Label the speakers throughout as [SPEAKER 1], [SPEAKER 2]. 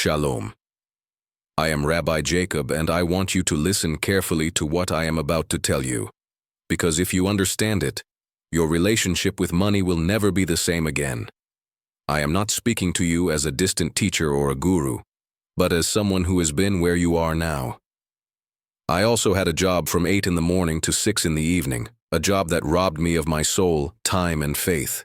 [SPEAKER 1] Shalom. I am Rabbi Jacob, and I want you to listen carefully to what I am about to tell you. Because if you understand it, your relationship with money will never be the same again. I am not speaking to you as a distant teacher or a guru, but as someone who has been where you are now. I also had a job from 8 in the morning to 6 in the evening, a job that robbed me of my soul, time, and faith.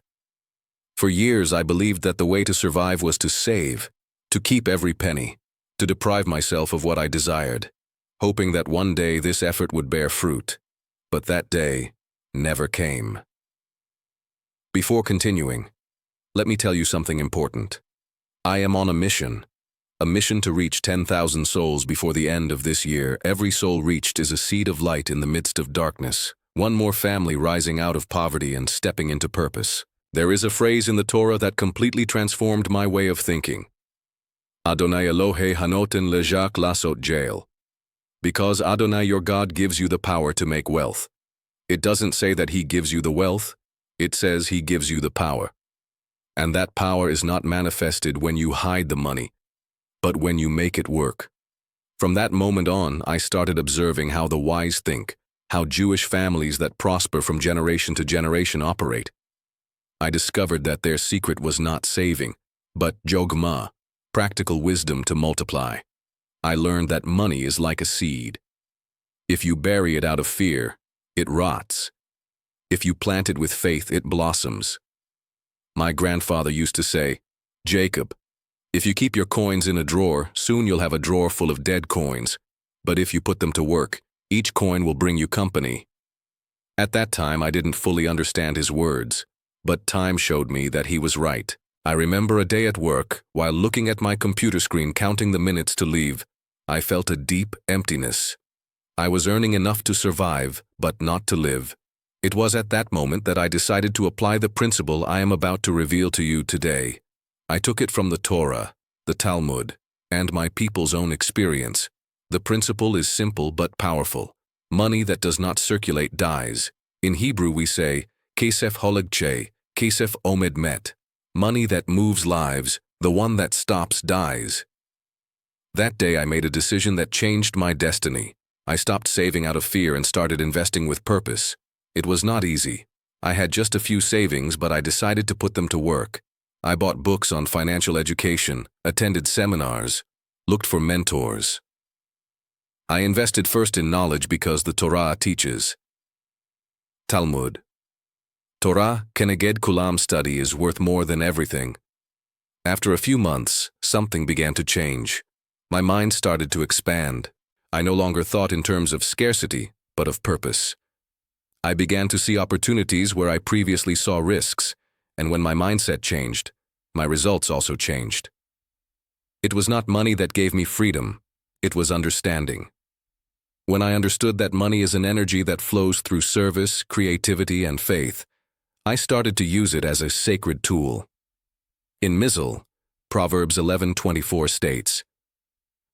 [SPEAKER 1] For years, I believed that the way to survive was to save, to keep every penny, to deprive myself of what I desired, hoping that one day this effort would bear fruit. But that day never came. Before continuing, let me tell you something important. I am on a mission to reach 10,000 souls before the end of this year. Every soul reached is a seed of light in the midst of darkness, one more family rising out of poverty and stepping into purpose. There is a phrase in the Torah that completely transformed my way of thinking. Adonai Elohe hanoten lejak lasot jail. Because Adonai your God gives you the power to make wealth. It doesn't say that he gives you the wealth, it says he gives you the power. And that power is not manifested when you hide the money, but when you make it work. From that moment on, I started observing how the wise think, how Jewish families that prosper from generation to generation operate. I discovered that their secret was not saving, but jogma, practical wisdom to multiply. I learned that money is like a seed. If you bury it out of fear, it rots. If you plant it with faith, it blossoms. My grandfather used to say, Jacob, if you keep your coins in a drawer, soon you'll have a drawer full of dead coins. But if you put them to work, each coin will bring you company. At that time, I didn't fully understand his words, but time showed me that he was right. I remember a day at work, while looking at my computer screen counting the minutes to leave, I felt a deep emptiness. I was earning enough to survive, but not to live. It was at that moment that I decided to apply the principle I am about to reveal to you today. I took it from the Torah, the Talmud, and my people's own experience. The principle is simple but powerful. Money that does not circulate dies. In Hebrew we say, kesef holeg che, kesef omed met. Money that moves lives, the one that stops dies. That day I made a decision that changed my destiny. I stopped saving out of fear and started investing with purpose. It was not easy. I had just a few savings, but I decided to put them to work. I bought books on financial education, attended seminars, looked for mentors. I invested first in knowledge because the Torah teaches. Talmud. Torah keneged kulam study is worth more than everything. After a few months, something began to change. My mind started to expand. I no longer thought in terms of scarcity, but of purpose. I began to see opportunities where I previously saw risks, and when my mindset changed, my results also changed. It was not money that gave me freedom, it was understanding. When I understood that money is an energy that flows through service, creativity, and faith, I started to use it as a sacred tool. In Mizl, Proverbs 11:24 states,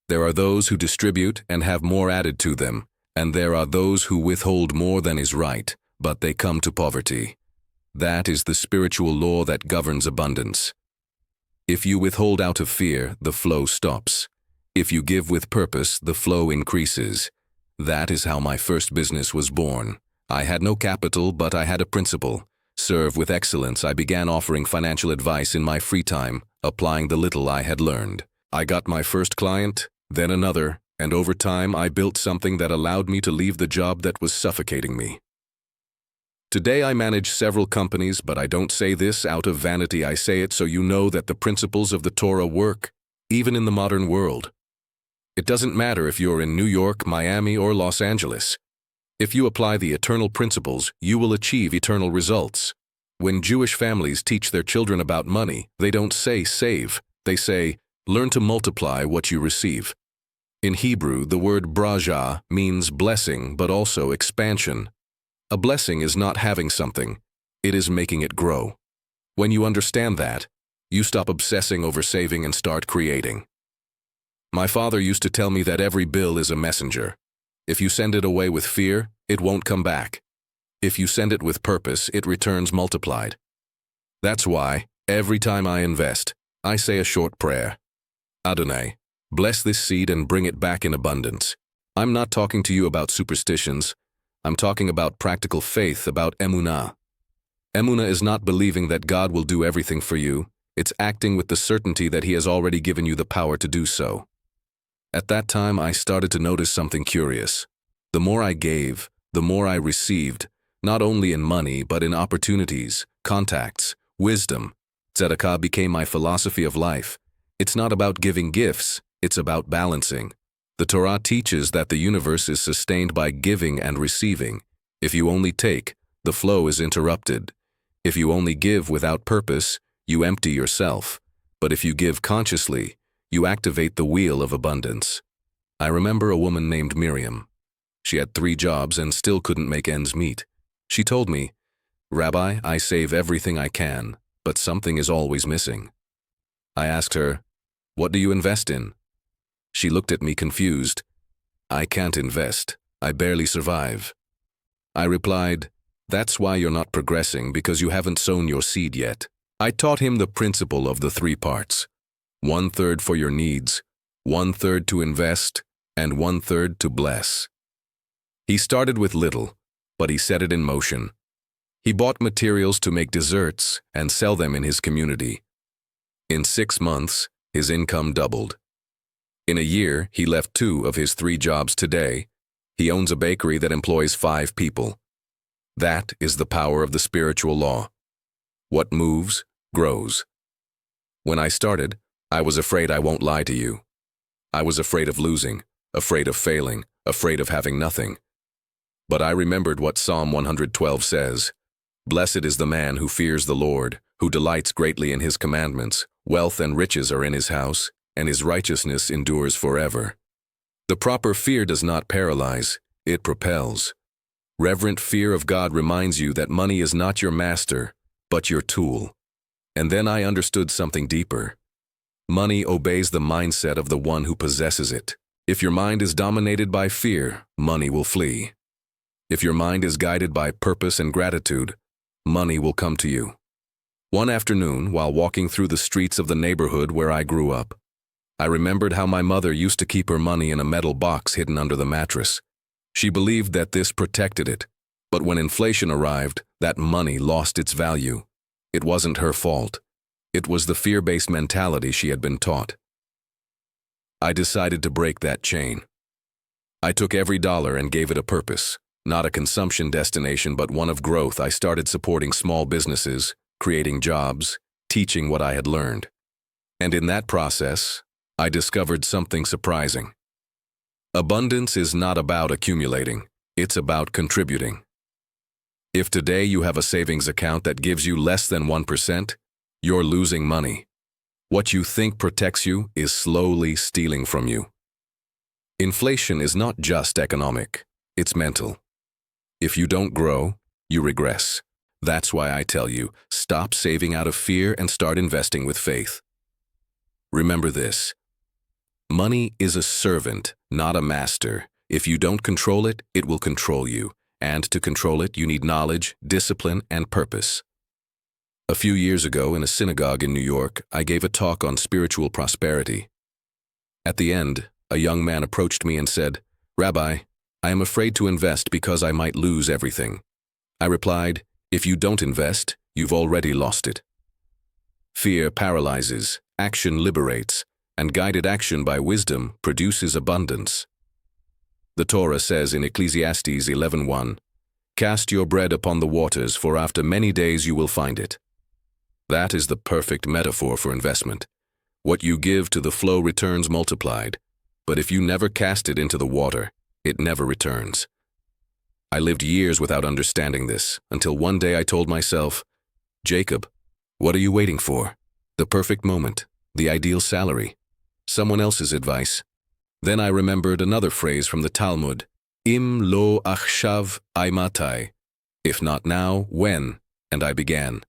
[SPEAKER 1] "There are those who distribute and have more added to them, and there are those who withhold more than is right, but they come to poverty." That is the spiritual law that governs abundance. If you withhold out of fear, the flow stops. If you give with purpose, the flow increases. That is how my first business was born. I had no capital, but I had a principle. Serve with excellence. I began offering financial advice in my free time, applying the little I had learned. I got my first client, then another, and over time I built something that allowed me to leave the job that was suffocating me. Today I manage several companies, but I don't say this out of vanity. I say it so you know that the principles of the Torah work, even in the modern world. It doesn't matter if you're in New York, Miami, or Los Angeles. If you apply the eternal principles, you will achieve eternal results. When Jewish families teach their children about money, they don't say save, they say learn to multiply what you receive. In Hebrew, the word braja means blessing, but also expansion. A blessing is not having something, it is making it grow. When you understand that, you stop obsessing over saving and start creating. My father used to tell me that every bill is a messenger. If you send it away with fear, it won't come back. If you send it with purpose, it returns multiplied. That's why, every time I invest, I say a short prayer. Adonai, bless this seed and bring it back in abundance. I'm not talking to you about superstitions. I'm talking about practical faith, about emunah. Emunah is not believing that God will do everything for you. It's acting with the certainty that He has already given you the power to do so. At that time, I started to notice something curious. The more I gave, the more I received, not only in money, but in opportunities, contacts, wisdom. Tzedakah became my philosophy of life. It's not about giving gifts, it's about balancing. The Torah teaches that the universe is sustained by giving and receiving. If you only take, the flow is interrupted. If you only give without purpose, you empty yourself. But if you give consciously, you activate the wheel of abundance. I remember a woman named Miriam. She had 3 jobs and still couldn't make ends meet. She told me, "Rabbi, I save everything I can, but something is always missing." I asked her, "What do you invest in?" She looked at me confused. "I can't invest. I barely survive." I replied, "That's why you're not progressing, because you haven't sown your seed yet." I taught him the principle of the 3 parts. 1/3 for your needs, 1/3 to invest, and 1/3 to bless. He started with little, but he set it in motion. He bought materials to make desserts and sell them in his community. In 6 months, his income doubled. In a year, he left 2 of his 3 jobs. Today, he owns a bakery that employs 5 people. That is the power of the spiritual law. What moves, grows. When I started, I was afraid. I won't lie to you. I was afraid of losing, afraid of failing, afraid of having nothing. But I remembered what Psalm 112 says. "Blessed is the man who fears the Lord, who delights greatly in His commandments. Wealth and riches are in his house, and his righteousness endures forever." The proper fear does not paralyze, it propels. Reverent fear of God reminds you that money is not your master, but your tool. And then I understood something deeper. Money obeys the mindset of the one who possesses it. If your mind is dominated by fear, money will flee. If your mind is guided by purpose and gratitude, money will come to you. One afternoon, while walking through the streets of the neighborhood where I grew up, I remembered how my mother used to keep her money in a metal box hidden under the mattress. She believed that this protected it, but when inflation arrived, that money lost its value. It wasn't her fault. It was the fear-based mentality she had been taught. I decided to break that chain. I took every dollar and gave it a purpose, not a consumption destination, but one of growth. I started supporting small businesses, creating jobs, teaching what I had learned. And in that process, I discovered something surprising. Abundance is not about accumulating, it's about contributing. If today you have a savings account that gives you less than 1%, you're losing money. What you think protects you is slowly stealing from you. Inflation is not just economic, it's mental. If you don't grow, you regress. That's why I tell you, stop saving out of fear and start investing with faith. Remember this. Money is a servant, not a master. If you don't control it, it will control you. And to control it, you need knowledge, discipline, and purpose. A few years ago, in a synagogue in New York, I gave a talk on spiritual prosperity. At the end, a young man approached me and said, "Rabbi, I am afraid to invest because I might lose everything." I replied, "If you don't invest, you've already lost it." Fear paralyzes, action liberates, and guided action by wisdom produces abundance. The Torah says in Ecclesiastes 11:1, "Cast your bread upon the waters, for after many days you will find it." That is the perfect metaphor for investment. What you give to the flow returns multiplied, but if you never cast it into the water, it never returns. I lived years without understanding this, until one day I told myself, "Jacob, what are you waiting for? The perfect moment, the ideal salary, someone else's advice." Then I remembered another phrase from the Talmud, "Im lo achshav aimatai," if not now, when, and I began.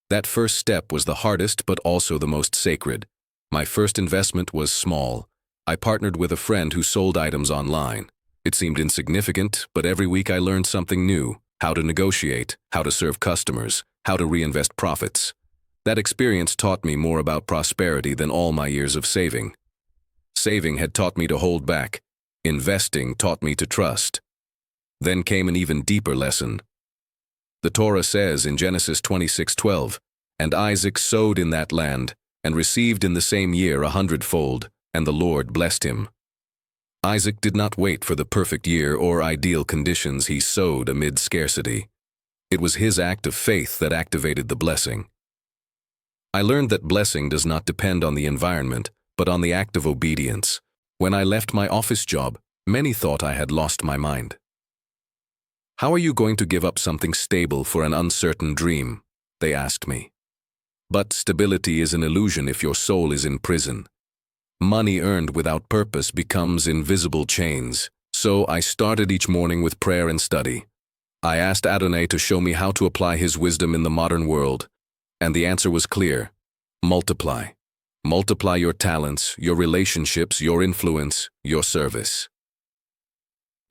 [SPEAKER 1] That first step was the hardest but also the most sacred. My first investment was small. I partnered with a friend who sold items online. It seemed insignificant, but every week I learned something new: how to negotiate, how to serve customers, how to reinvest profits. That experience taught me more about prosperity than all my years of saving. Saving had taught me to hold back. Investing taught me to trust. Then came an even deeper lesson. The Torah says in Genesis 26:12, "And Isaac sowed in that land, and received in the same year 100-fold, and the Lord blessed him." Isaac did not wait for the perfect year or ideal conditions. He sowed amid scarcity. It was his act of faith that activated the blessing. I learned that blessing does not depend on the environment, but on the act of obedience. When I left my office job, many thought I had lost my mind. "How are you going to give up something stable for an uncertain dream?" they asked me. But stability is an illusion if your soul is in prison. Money earned without purpose becomes invisible chains. So I started each morning with prayer and study. I asked Adonai to show me how to apply his wisdom in the modern world, and the answer was clear: multiply. Multiply your talents, your relationships, your influence, your service.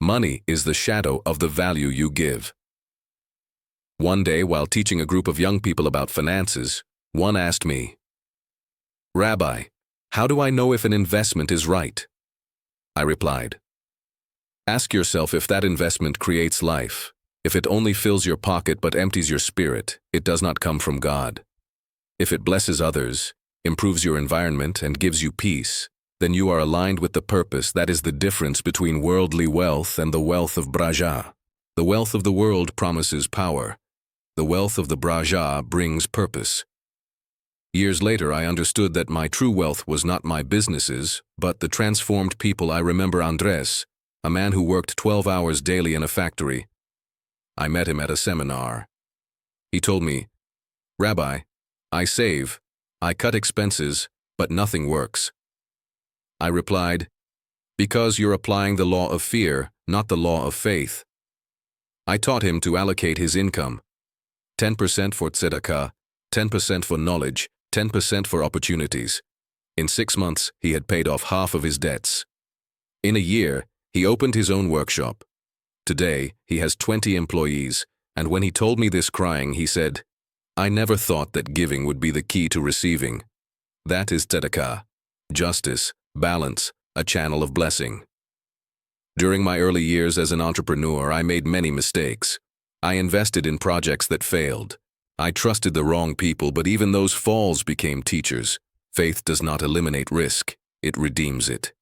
[SPEAKER 1] Money is the shadow of the value you give. One day, while teaching a group of young people about finances, one asked me, "Rabbi, how do I know if an investment is right?" I replied, "Ask yourself if that investment creates life. If it only fills your pocket but empties your spirit, it does not come from God. If it blesses others, improves your environment, and gives you peace, then you are aligned with the purpose. That is the difference between worldly wealth and the wealth of Braja. The wealth of the world promises power. The wealth of the Braja brings purpose." Years later, I understood that my true wealth was not my businesses, but the transformed people. I remember Andres, a man who worked 12 hours daily in a factory. I met him at a seminar. He told me, "Rabbi, I save, I cut expenses, but nothing works." I replied, "Because you're applying the law of fear, not the law of faith." I taught him to allocate his income: 10% for tzedakah, 10% for knowledge, 10% for opportunities. In 6 months, he had paid off half of his debts. In a year, he opened his own workshop. Today, he has 20 employees, and when he told me this crying, he said, "I never thought that giving would be the key to receiving." That is tzedakah, justice, balance, a channel of blessing. During my early years as an entrepreneur, I made many mistakes. I invested in projects that failed. I trusted the wrong people, but even those falls became teachers. Faith does not eliminate risk, it redeems it.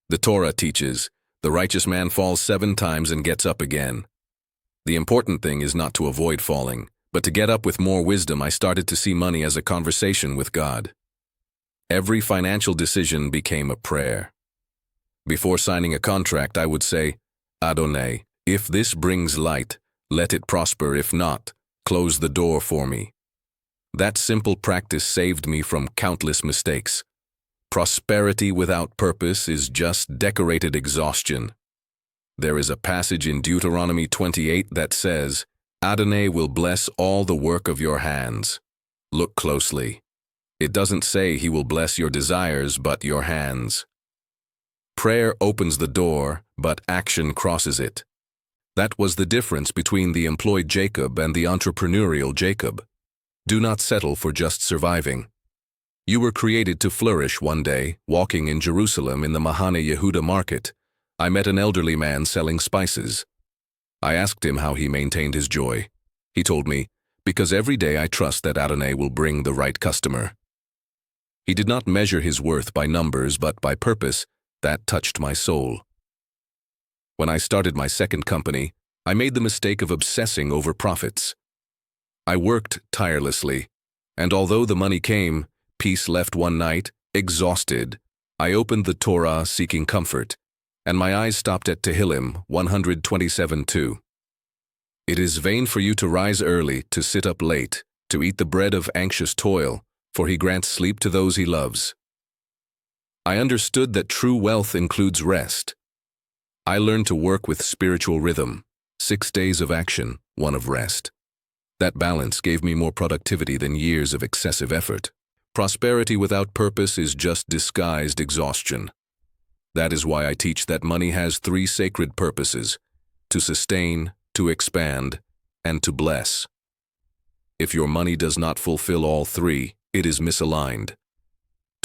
[SPEAKER 1] The Torah teaches, the righteous man falls 7 times and gets up again. The important thing is not to avoid falling, but to get up with more wisdom. I started to see money as a conversation with God. Every financial decision became a prayer. Before signing a contract, I would say, "Adonai, if this brings light, let it prosper. If not, close the door for me." That simple practice saved me from countless mistakes. Prosperity without purpose is just decorated exhaustion. There is a passage in Deuteronomy 28 that says, "Adonai will bless all the work of your hands." Look closely. It doesn't say he will bless your desires, but your hands. Prayer opens the door, but action crosses it. That was the difference between the employed Jacob and the entrepreneurial Jacob. Do not settle for just surviving. You were created to flourish. One day, walking in Jerusalem in the Mahane Yehuda market, I met an elderly man selling spices. I asked him how he maintained his joy. He told me, "Because every day I trust that Adonai will bring the right customer." He did not measure his worth by numbers, but by purpose. That touched my soul. When I started my second company, I made the mistake of obsessing over profits. I worked tirelessly, and although the money came, peace left. One night, exhausted, I opened the Torah seeking comfort, and my eyes stopped at Tehillim 127:2. "It is vain for you to rise early, to sit up late, to eat the bread of anxious toil, for he grants sleep to those he loves." I understood that true wealth includes rest. I learned to work with spiritual rhythm: 6 days of action, 1 of rest. That balance gave me more productivity than years of excessive effort. Prosperity without purpose is just disguised exhaustion. That is why I teach that money has 3 sacred purposes: to sustain, to expand, and to bless. If your money does not fulfill all 3, it is misaligned.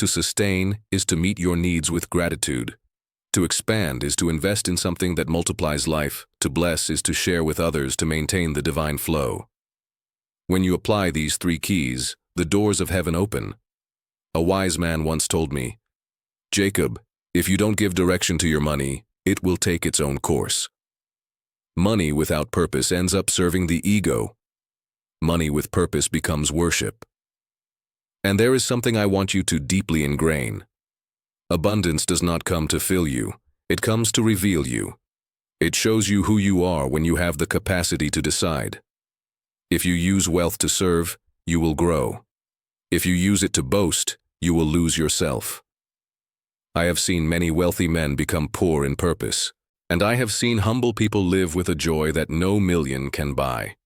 [SPEAKER 1] To sustain is to meet your needs with gratitude. To expand is to invest in something that multiplies life. To bless is to share with others to maintain the divine flow. When you apply these three keys, the doors of heaven open. A wise man once told me, "Jacob, if you don't give direction to your money, it will take its own course." Money without purpose ends up serving the ego. Money with purpose becomes worship. And there is something I want you to deeply ingrain. Abundance does not come to fill you, it comes to reveal you. It shows you who you are when you have the capacity to decide. If you use wealth to serve, you will grow. If you use it to boast, you will lose yourself. I have seen many wealthy men become poor in purpose, and I have seen humble people live with a joy that no million can buy.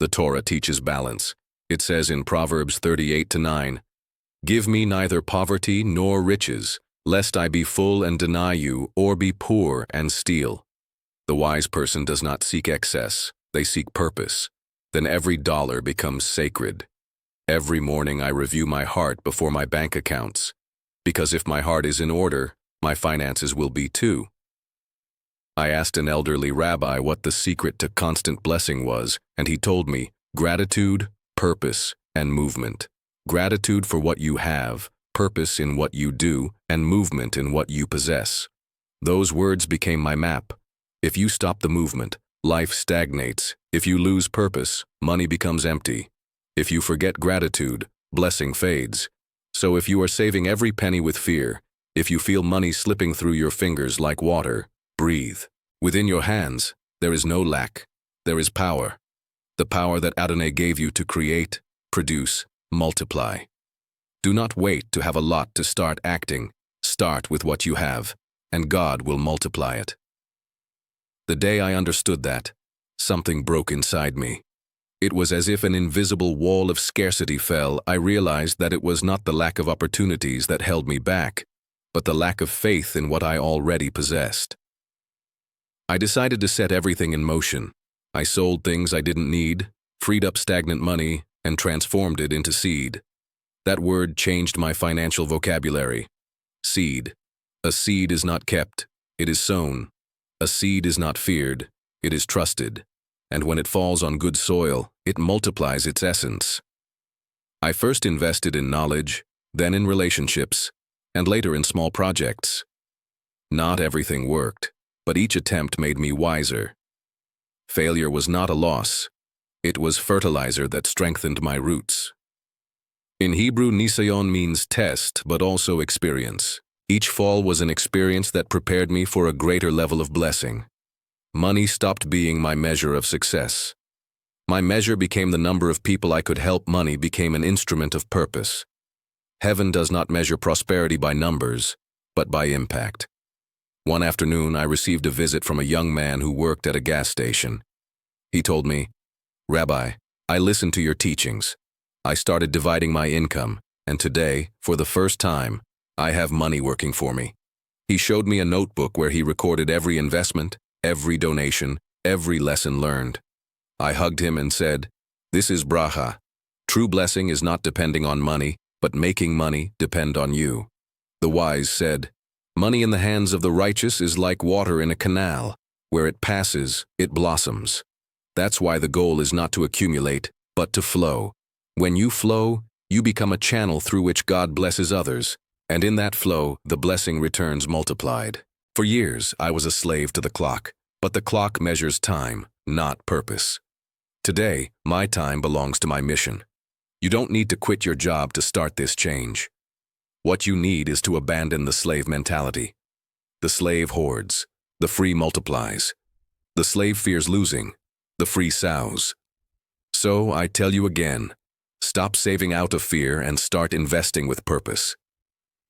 [SPEAKER 1] The Torah teaches balance. It says in Proverbs 38:9, "Give me neither poverty nor riches, lest I be full and deny you, or be poor and steal." The wise person does not seek excess, they seek purpose. Then every dollar becomes sacred. Every morning I review my heart before my bank accounts, because if my heart is in order, my finances will be too. I asked an elderly rabbi what the secret to constant blessing was, and he told me, gratitude, purpose, and movement. Gratitude for what you have, purpose in what you do, and movement in what you possess. Those words became my map. If you stop the movement, life stagnates. If you lose purpose, money becomes empty. If you forget gratitude, blessing fades. So if you are saving every penny with fear, if you feel money slipping through your fingers like water, breathe. Within your hands, there is no lack. There is power. The power that Adonai gave you to create, produce, multiply. Do not wait to have a lot to start acting. Start with what you have, and God will multiply it. The day I understood that, something broke inside me. It was as if an invisible wall of scarcity fell. I realized that it was not the lack of opportunities that held me back, but the lack of faith in what I already possessed. I decided to set everything in motion. I sold things I didn't need, freed up stagnant money, and transformed it into seed. That word changed my financial vocabulary. Seed. A seed is not kept, it is sown. A seed is not feared, it is trusted. And when it falls on good soil, it multiplies its essence. I first invested in knowledge, then in relationships, and later in small projects. Not everything worked, but each attempt made me wiser. Failure was not a loss. It was fertilizer that strengthened my roots. In Hebrew, nisayon means test, but also experience. Each fall was an experience that prepared me for a greater level of blessing. Money stopped being my measure of success. My measure became the number of people I could help. Money became an instrument of purpose. Heaven does not measure prosperity by numbers, but by impact. One afternoon, I received a visit from a young man who worked at a gas station. He told me, "Rabbi, I listened to your teachings. I started dividing my income, and today, for the first time, I have money working for me." He showed me a notebook where he recorded every investment, every donation, every lesson learned. I hugged him and said, "This is bracha. True blessing is not depending on money, but making money depend on you." The wise said, "Money in the hands of the righteous is like water in a canal. Where it passes, it blossoms." That's why the goal is not to accumulate, but to flow. When you flow, you become a channel through which God blesses others, and in that flow, the blessing returns multiplied. For years, I was a slave to the clock, but the clock measures time, not purpose. Today, my time belongs to my mission. You don't need to quit your job to start this change. What you need is to abandon the slave mentality. The slave hoards, the free multiplies. The slave fears losing, the free sows. So I tell you again, stop saving out of fear and start investing with purpose.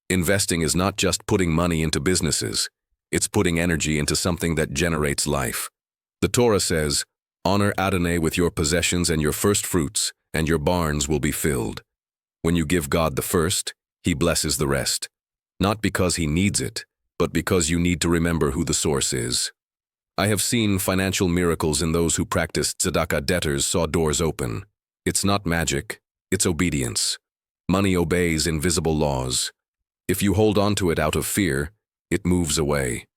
[SPEAKER 1] Investing is not just putting money into businesses. It's putting energy into something that generates life. The Torah says, "Honor Adonai with your possessions and your first fruits, and your barns will be filled." When you give God the first, He blesses the rest. Not because He needs it, but because you need to remember who the source is. I have seen financial miracles in those who practiced tzedakah. Debtors saw doors open. It's not magic, it's obedience. Money obeys invisible laws. If you hold on to it out of fear, it moves away.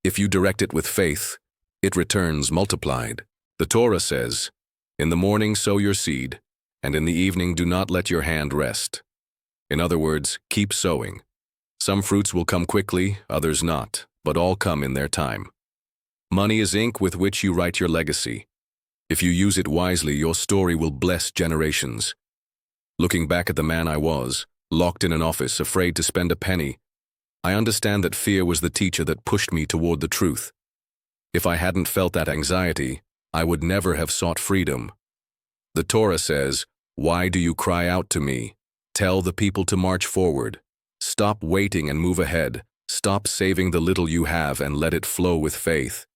[SPEAKER 1] If you direct it with faith, it returns multiplied. The Torah says, "In the morning sow your seed, and in the evening do not let your hand rest." In other words, keep sowing. Some fruits will come quickly, others not, but all come in their time. Money is ink with which you write your legacy. If you use it wisely, your story will bless generations. Looking back at the man I was, locked in an office, afraid to spend a penny, I understand that fear was the teacher that pushed me toward the truth. If I hadn't felt that anxiety, I would never have sought freedom. The Torah says, "Why do you cry out to me? Tell the people to march forward. Stop waiting and move ahead. Stop saving the little you have and let it flow with faith.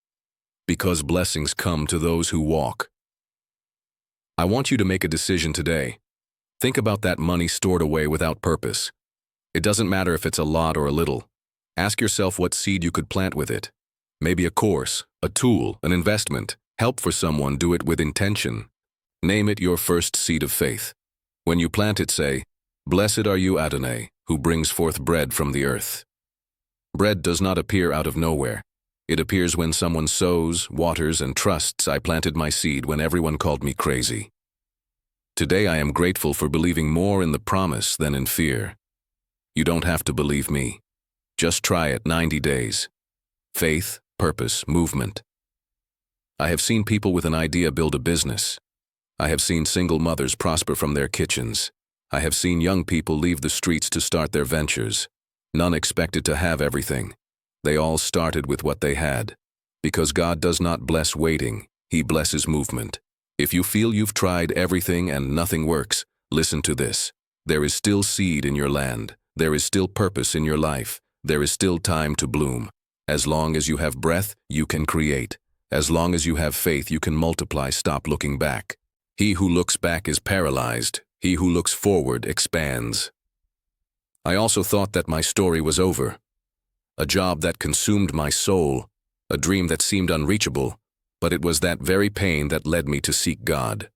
[SPEAKER 1] Because blessings come to those who walk." I want you to make a decision today. Think about that money stored away without purpose. It doesn't matter if it's a lot or a little. Ask yourself what seed you could plant with it. Maybe a course, a tool, an investment. Help for someone, do it with intention. Name it your first seed of faith. When you plant it, say, "Blessed are you, Adonai, who brings forth bread from the earth." Bread does not appear out of nowhere. It appears when someone sows, waters, and trusts. I planted my seed when everyone called me crazy. Today I am grateful for believing more in the promise than in fear. You don't have to believe me. Just try it 90 days. Faith, purpose, movement. I have seen people with an idea build a business. I have seen single mothers prosper from their kitchens. I have seen young people leave the streets to start their ventures. None expected to have everything. They all started with what they had. Because God does not bless waiting, He blesses movement. If you feel you've tried everything and nothing works, listen to this. There is still seed in your land. There is still purpose in your life. There is still time to bloom. As long as you have breath, you can create. As long as you have faith, you can multiply. Stop looking back. He who looks back is paralyzed. He who looks forward expands. I also thought that my story was over. A job that consumed my soul, a dream that seemed unreachable, but it was that very pain that led me to seek God.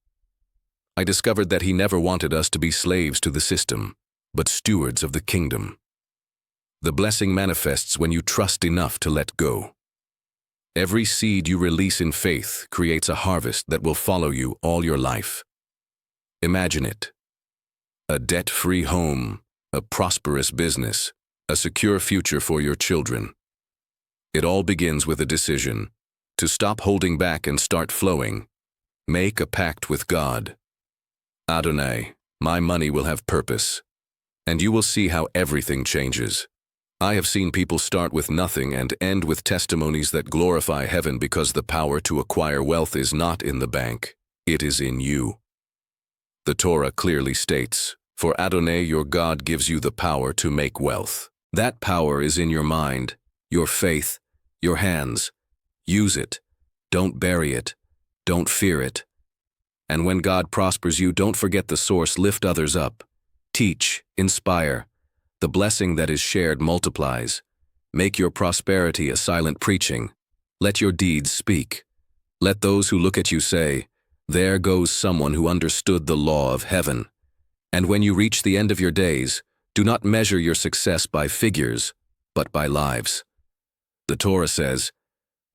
[SPEAKER 1] I discovered that He never wanted us to be slaves to the system, but stewards of the kingdom. The blessing manifests when you trust enough to let go. Every seed you release in faith creates a harvest that will follow you all your life. Imagine it. A debt-free home, a prosperous business, a secure future for your children. It all begins with a decision to stop holding back and start flowing. Make a pact with God. Adonai, my money will have purpose, and you will see how everything changes. I have seen people start with nothing and end with testimonies that glorify heaven because the power to acquire wealth is not in the bank, it is in you. The Torah clearly states, "For Adonai your God gives you the power to make wealth." That power is in your mind, your faith, your hands. Use it. Don't bury it. Don't fear it. And when God prospers you, don't forget the source. Lift others up. Teach, inspire. The blessing that is shared multiplies. Make your prosperity a silent preaching. Let your deeds speak. Let those who look at you say, "There goes someone who understood the law of heaven." And when you reach the end of your days, do not measure your success by figures, but by lives. The Torah says,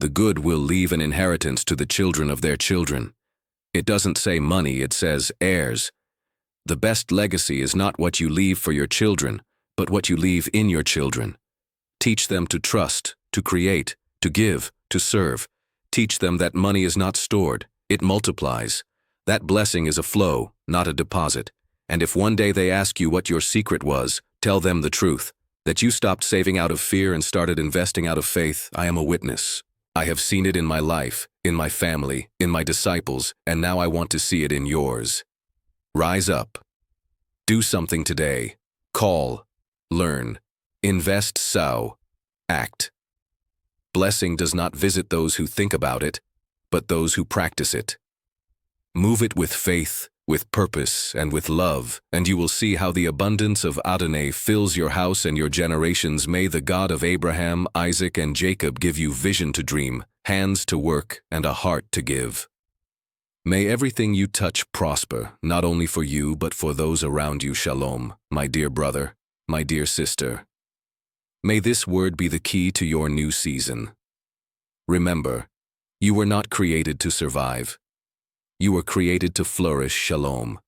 [SPEAKER 1] "The good will leave an inheritance to the children of their children." It doesn't say money, it says heirs. The best legacy is not what you leave for your children, but what you leave in your children. Teach them to trust, to create, to give, to serve. Teach them that money is not stored, it multiplies. That blessing is a flow, not a deposit. And if one day they ask you what your secret was, tell them the truth, that you stopped saving out of fear and started investing out of faith. I am a witness. I have seen it in my life, in my family, in my disciples, and now I want to see it in yours. Rise up. Do something today. Call. Learn. Invest, sow. Act. Blessing does not visit those who think about it, but those who practice it. Move it with faith, with purpose, and with love, and you will see how the abundance of Adonai fills your house and your generations. May the God of Abraham, Isaac, and Jacob give you vision to dream, hands to work, and a heart to give. May everything you touch prosper, not only for you, but for those around you. Shalom, my dear brother, my dear sister. May this word be the key to your new season. Remember, you were not created to survive. You were created to flourish. Shalom.